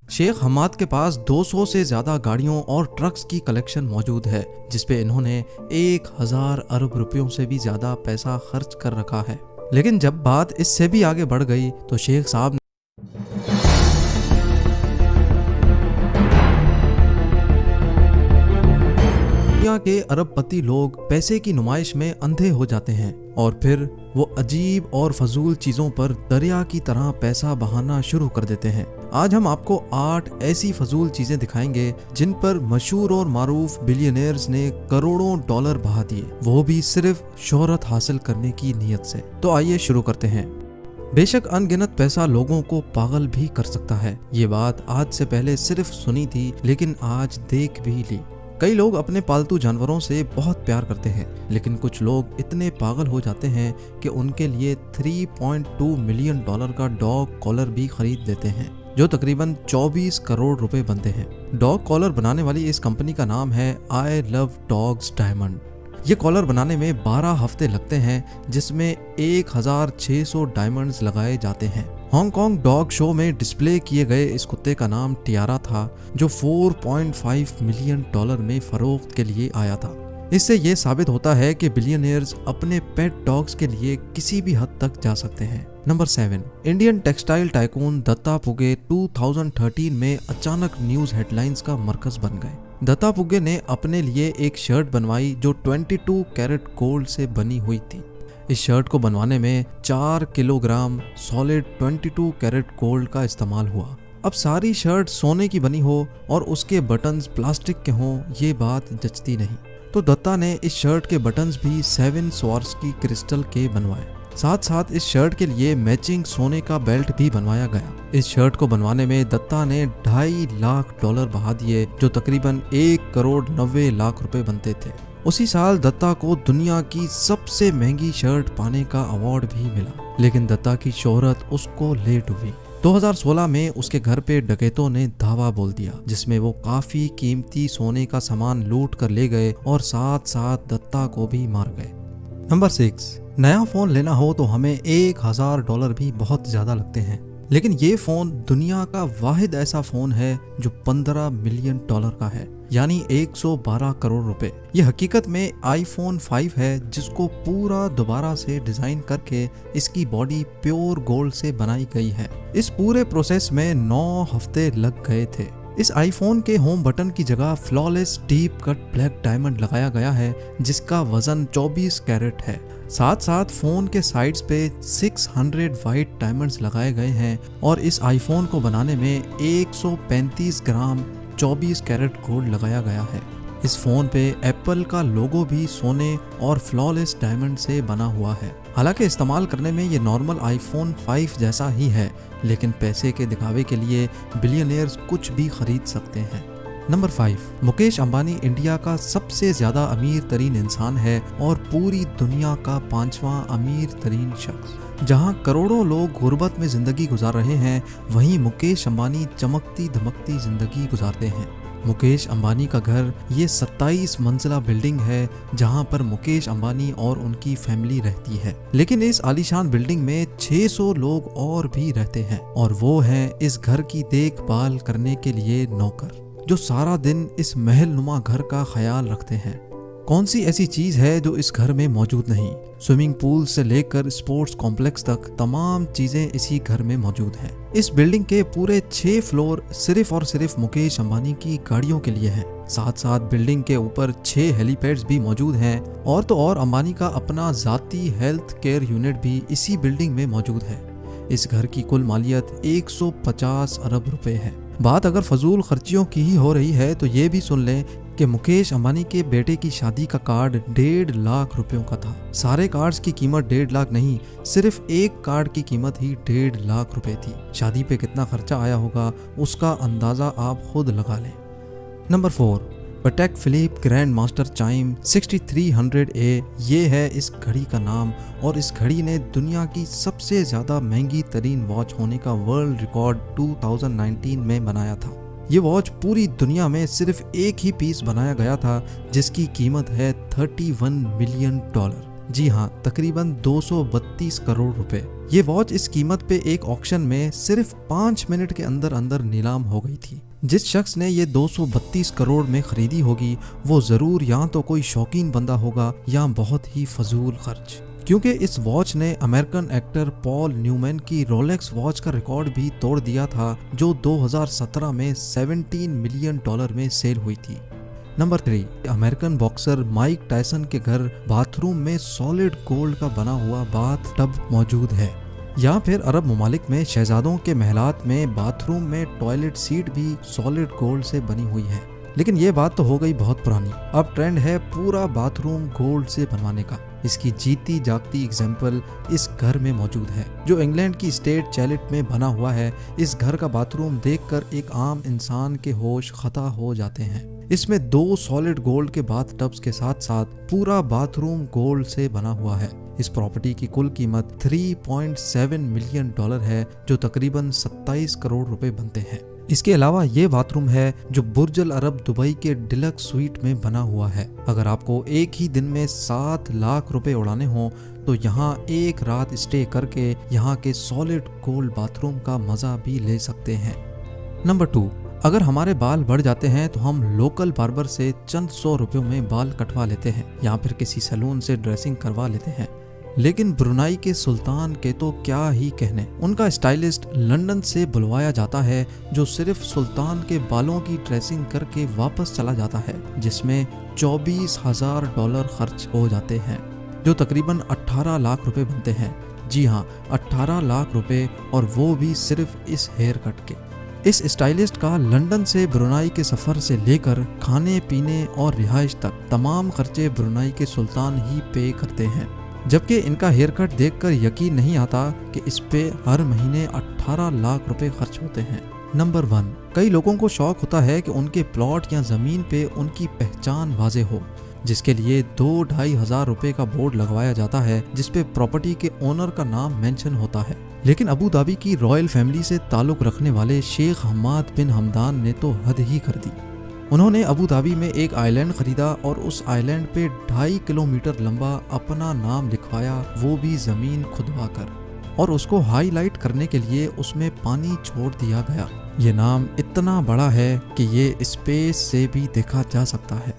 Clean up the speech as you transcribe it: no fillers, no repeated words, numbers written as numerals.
शेख हमाद के पास 200 से ज्यादा गाड़ियों और ट्रक्स की कलेक्शन मौजूद है, जिसपे इन्होंने 1000 अरब रुपयों से भी ज्यादा पैसा खर्च कर रखा है। लेकिन जब बात इससे भी आगे बढ़ गई तो शेख साहब दुनिया के अरबपति लोग पैसे की नुमाइश में अंधे हो जाते हैं और फिर वो अजीब और फजूल चीजों पर दरिया की तरह पैसा बहाना शुरू कर देते हैं। आज हम आपको 8 ऐसी फजूल चीजें दिखाएंगे जिन पर मशहूर और मारूफ बिलियनियर्स ने करोड़ों डॉलर बहा दिए, वो भी सिर्फ शोहरत हासिल करने की नीयत से। तो आइए शुरू करते हैं। बेशक अनगिनत पैसा लोगों को पागल भी कर सकता है, ये बात आज से पहले सिर्फ सुनी थी लेकिन आज देख भी ली। कई लोग अपने पालतू जानवरों से बहुत प्यार करते हैं, लेकिन कुछ लोग इतने पागल हो जाते हैं कि उनके लिए 3.2 मिलियन डॉलर का डॉग कॉलर भी खरीद लेते हैं, जो तकरीबन 24 करोड़ रुपए बनते हैं। डॉग कॉलर बनाने वाली इस कंपनी का नाम है आई लव डॉग्स डायमंड। ये कॉलर बनाने में 12 हफ्ते लगते हैं, जिसमें 1600 डायमंड्स लगाए जाते हैं। हांगकांग डॉग शो में डिस्प्ले किए गए इस कुत्ते का नाम टियारा था, जो 4.5 मिलियन डॉलर में फरोख्त के लिए आया था। इससे ये साबित होता है कि बिलियनियर्स अपने पेट डॉग्स के लिए किसी भी हद तक जा सकते हैं। Number 7, Indian textile tycoon Datta Puge 2013 में अचानक न्यूज हेडलाइंस का मरकज बन गए। दत्ता पुगे ने अपने लिए एक शर्ट बनवाई जो 22 कैरेट गोल्ड से बनी हुई थी। इस शर्ट को बनवाने में 4 किलोग्राम सॉलिड 22 कैरेट गोल्ड का इस्तेमाल हुआ। अब सारी शर्ट सोने की बनी हो और उसके बटन्स प्लास्टिक के हों, ये बात जचती नहीं। तो दत्ता ने इस शर्ट के बटन्स भी 7 स्वार्सकी क्रिस्टल के बनवाए। साथ साथ इस शर्ट के लिए मैचिंग सोने का बेल्ट भी बनवाया गया। इस शर्ट को बनवाने में दत्ता ने 2.5 लाख डॉलर बहा दिए, जो तकरीबन 1 करोड़ 90 लाख रुपए बनते थे। उसी साल दत्ता को दुनिया की सबसे महंगी शर्ट पाने का अवार्ड भी मिला, लेकिन दत्ता की शोहरत उसको ले डूबी। 2016 में उसके घर पे डकैतों ने धावा बोल दिया, जिसमें वो काफी कीमती सोने का सामान लूट कर ले गए और साथ साथ दत्ता को भी मार गए। नंबर 6, नया फोन लेना हो तो हमें 1000 डॉलर भी बहुत ज्यादा लगते हैं, लेकिन ये फोन दुनिया का वाहिद ऐसा फोन है जो 15 मिलियन डॉलर का है, यानी 112 करोड़ रुपए। ये हकीकत में आईफोन 5 है, जिसको पूरा दोबारा से डिजाइन करके इसकी बॉडी प्योर गोल्ड से बनाई गई है। इस पूरे प्रोसेस में 9 हफ्ते लग गए थे। इस आईफोन के होम बटन की जगह flawless deep cut black diamond लगाया गया है, जिसका वजन 24 कैरेट है। साथ साथ फोन के साइड्स पे 600 वाइट डायमंड्स लगाए गए हैं और इस आईफोन को बनाने में 135 ग्राम 24 कैरेट गोल्ड लगाया गया है। इस फोन पे एप्पल का लोगो भी सोने और फ्लॉलेस डायमंड से बना हुआ है। हालांकि इस्तेमाल करने में ये नॉर्मल आईफोन 5 जैसा ही है, लेकिन पैसे के दिखावे के लिए बिलियनियर्स कुछ भी खरीद सकते हैं। नंबर 5, मुकेश अंबानी इंडिया का सबसे ज्यादा अमीर तरीन इंसान है और पूरी दुनिया का 5वां अमीर तरीन शख्स। जहां करोड़ों लोग गुर्बत में जिंदगी गुजार रहे हैं, वहीं मुकेश अंबानी चमकती धमकती जिंदगी गुजारते हैं। मुकेश अंबानी का घर ये 27 मंजिला बिल्डिंग है, जहां पर मुकेश अंबानी और उनकी फैमिली रहती है। लेकिन इस आलीशान बिल्डिंग में 600 लोग और भी रहते हैं, और वो हैं इस घर की देखभाल करने के लिए नौकर, जो सारा दिन इस महल नुमा घर का ख्याल रखते हैं। कौन सी ऐसी चीज है जो इस घर में मौजूद नहीं? स्विमिंग पूल से लेकर स्पोर्ट्स कॉम्प्लेक्स तक तमाम चीजें इसी घर में मौजूद हैं। इस बिल्डिंग के पूरे 6 फ्लोर सिर्फ और सिर्फ मुकेश अंबानी की गाड़ियों के लिए हैं। साथ साथ बिल्डिंग के ऊपर 6 हेलीपैड्स भी मौजूद हैं, और तो और अंबानी का अपना जाती हेल्थ केयर यूनिट भी इसी बिल्डिंग में मौजूद है। इस घर की कुल मालियत 150 अरब रुपए है। बात अगर फजूल खर्चियों की ही हो रही है तो ये भी सुन लें कि मुकेश अंबानी के बेटे की शादी का कार्ड 1.5 लाख रुपयों का था। सारे कार्ड्स की कीमत 1.5 लाख नहीं, सिर्फ एक कार्ड की कीमत ही 1.5 लाख रुपए थी। शादी पे कितना खर्चा आया होगा उसका अंदाजा आप खुद लगा लें। Number 4, Patek Philippe grand master chime 6300A, ये है इस घड़ी का नाम, और इस घड़ी ने दुनिया की सबसे ज्यादा महंगी तरीन वॉच होने का वर्ल्ड रिकॉर्ड 2019 में बनाया था। ये वॉच पूरी दुनिया में सिर्फ एक ही पीस बनाया गया था, जिसकी कीमत है $31 मिलियन। जी हाँ, तकरीबन 232 करोड़ रुपए। ये वॉच इस कीमत पे एक ऑक्शन में सिर्फ 5 मिनट के अंदर अंदर नीलाम हो गई थी। जिस शख्स ने ये 232 करोड़ में खरीदी होगी वो जरूर या तो कोई शौकीन बंदा होगा या बहुत ही फजूल खर्च, क्योंकि इस वॉच ने अमेरिकन एक्टर पॉल न्यूमैन की रोलेक्स वॉच का रिकॉर्ड भी तोड़ दिया था, जो 2017 में $17 मिलियन में सेल हुई थी। Number 3, American boxer Mike Tyson के घर बाथरूम में सॉलिड गोल्ड का बना हुआ बाथ टब मौजूद है। या फिर अरब ममालिक में शहजादों के महलात में बाथरूम में टॉयलेट सीट भी सॉलिड गोल्ड से बनी हुई है। लेकिन ये बात तो हो गई बहुत पुरानी, अब ट्रेंड है पूरा बाथरूम गोल्ड से बनवाने का। इसकी जीती जागती एग्जाम्पल इस घर में मौजूद है, जो इंग्लैंड की स्टेट चैलेट में बना हुआ है। इस घर का बाथरूम देखकर एक आम इंसान के होश खता हो जाते हैं। इसमें 2 सॉलिड गोल्ड के बाथ टब्स के साथ साथ पूरा बाथरूम गोल्ड से बना हुआ है। इस प्रॉपर्टी की कुल कीमत $3.7 मिलियन है, जो तकरीबन 27 करोड़ रुपए बनते हैं। इसके अलावा ये बाथरूम है जो बुर्ज अल अरब दुबई के डिलक्स स्वीट में बना हुआ है। अगर आपको एक ही दिन में 7 लाख रुपए उड़ाने हो तो यहाँ एक रात स्टे करके यहाँ के सॉलिड गोल्ड बाथरूम का मजा भी ले सकते हैं। नंबर 2, अगर हमारे बाल बढ़ जाते हैं तो हम लोकल बार्बर से चंद 100 रुपयों में बाल कटवा लेते हैं या फिर किसी सैलून से ड्रेसिंग करवा लेते हैं। लेकिन ब्रुनाई के सुल्तान के तो क्या ही कहने, उनका स्टाइलिस्ट लंदन से बुलवाया जाता है, जो सिर्फ सुल्तान के बालों की ड्रेसिंग करके वापस चला जाता है, जिसमें $24,000 खर्च हो जाते हैं, जो तकरीबन 18 लाख रुपए बनते हैं। जी हाँ, 18 लाख रुपए, और वो भी सिर्फ इस हेयर कट के। इस स्टाइलिस्ट का लंदन से ब्रुनाई के सफर से लेकर खाने पीने और रिहाइश तक तमाम खर्चे ब्रुनाई के सुल्तान ही पे करते हैं, जबकि इनका हेयर कट देखकर यकीन नहीं आता कि इस पे हर महीने 18 लाख रुपए खर्च होते हैं। नंबर 1, कई लोगों को शौक होता है कि उनके प्लॉट या जमीन पे उनकी पहचान वाजे हो, जिसके लिए 2-2.5 हजार रुपए का बोर्ड लगवाया जाता है, जिसपे प्रॉपर्टी के ओनर का नाम मेंशन होता है। लेकिन अबू धाबी की रॉयल फैमिली से ताल्लुक रखने वाले शेख हम्माद बिन हमदान ने तो हद ही कर दी। उन्होंने अबू धाबी में एक आइलैंड खरीदा और उस आइलैंड पे 2.5 किलोमीटर लंबा अपना नाम लिखवाया, वो भी जमीन खुदवा कर, और उसको हाईलाइट करने के लिए उसमें पानी छोड़ दिया गया। ये नाम इतना बड़ा है कि ये स्पेस से भी देखा जा सकता है।